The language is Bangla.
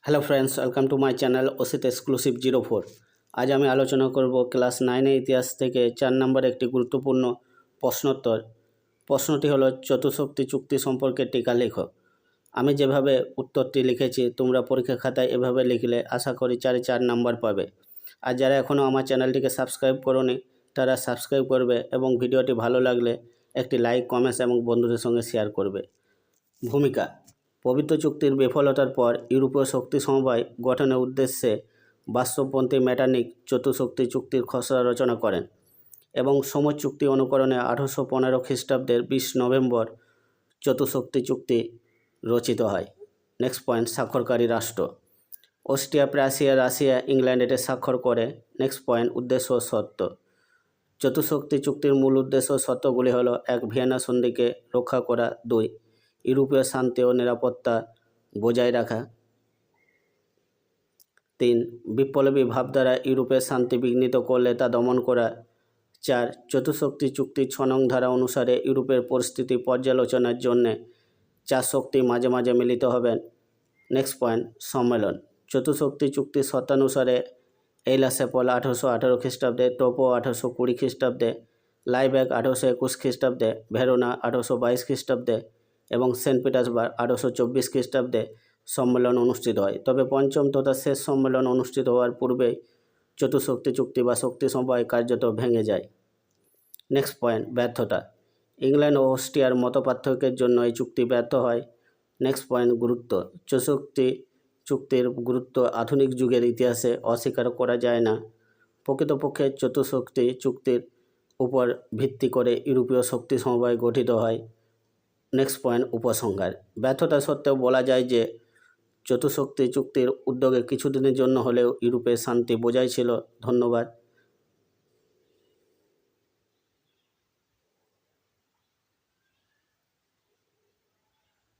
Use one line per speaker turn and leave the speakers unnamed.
Hello friends, welcome to my channel Asit exclusive 04। আজ আমি আলোচনা করব ক্লাস 9 ইতিহাস থেকে 4 নম্বর একটি গুরুত্বপূর্ণ প্রশ্নোত্তর। প্রশ্নটি হলো চতুশক্তি চুক্তি সম্পর্কে টিকা লেখো। আমি যেভাবে উত্তরটি লিখেছি তোমরা পরীক্ষা খাতায় এভাবে লিখলে আশা করি 4 নাম্বার পাবে। আর যারা এখনও আমার চ্যানেলটিকে সাবস্ক্রাইব করোনি তারা সাবস্ক্রাইব করবে এবং ভিডিওটি ভালো লাগলে একটি লাইক, কমেন্টস এবং বন্ধুদের সঙ্গে শেয়ার করবে। ভূমিকা: পবিত্র চুক্তির বিফলতার পর ইউরোপীয় শক্তি সমবায় গঠনের উদ্দেশ্যে বাস্তবপন্থী মেটারনিখ চতুশক্তি চুক্তির খসড়া রচনা করেন এবং সময় চুক্তি অনুকরণে 1815 খ্রিস্টাব্দের 20 নভেম্বর চতুশক্তি চুক্তি রচিত হয়। নেক্সট পয়েন্ট, স্বাক্ষরকারী রাষ্ট্র: অস্ট্রিয়া, প্রাশিয়া, রাশিয়া, ইংল্যান্ড এতে স্বাক্ষর করে। নেক্সট পয়েন্ট, উদ্দেশ্য ও শর্ত: চতুশক্তি চুক্তির মূল উদ্দেশ্য ও শর্তগুলি হলো: 1. ভিয়েনা সন্ধিকে রক্ষা করা। 2. ইউরোপীয় শান্তি ও নিরাপত্তা বজায় রাখা। 3. বিপ্লবী ভাবধারা ইউরোপের শান্তি বিঘ্নিত করলে তা দমন করা। 4. চতুশক্তি চুক্তির 6 নং ধারা অনুসারে ইউরোপের পরিস্থিতি পর্যালোচনার জন্যে 4 শক্তি মাঝে মাঝে মিলিত হবেন। নেক্সট পয়েন্ট, সম্মেলন: চতুশক্তি চুক্তির শর্তানুসারে এইলাসেপল 1818 খ্রিস্টাব্দে, টোপো 1820 খ্রিস্টাব্দে, লাইব্যাক 1821 খ্রিস্টাব্দে, ভেরোনা 1822 খ্রিস্টাব্দে এবং সেন্ট পিটার্সবার্গ 1824 খ্রিস্টাব্দে সম্মেলন অনুষ্ঠিত হয়। তবে পঞ্চম তথা শেষ সম্মেলন অনুষ্ঠিত হওয়ার পূর্বেই চতুশক্তি চুক্তি বা শক্তি সমবায় কার্যত ভেঙে যায়। নেক্সট পয়েন্ট, ব্যর্থতা: ইংল্যান্ড ও অস্ট্রিয়ার মতপার্থক্যের জন্য এই চুক্তি ব্যর্থ হয়। নেক্সট পয়েন্ট, গুরুত্ব: চতুশক্তি চুক্তির গুরুত্ব আধুনিক যুগের ইতিহাসে অস্বীকার করা যায় না। প্রকৃতপক্ষে চতুশক্তি চুক্তির উপর ভিত্তি করে ইউরোপীয় শক্তি সমবায় গঠিত হয়। নেক্সট পয়েন্ট, উপসংহার: ব্যর্থতা সত্ত্বেও বলা যায় যে চতুশক্তি চুক্তির উদ্যোগে কিছুদিনের জন্য হলেও ইউরোপের শান্তি বজায় ছিল। ধন্যবাদ।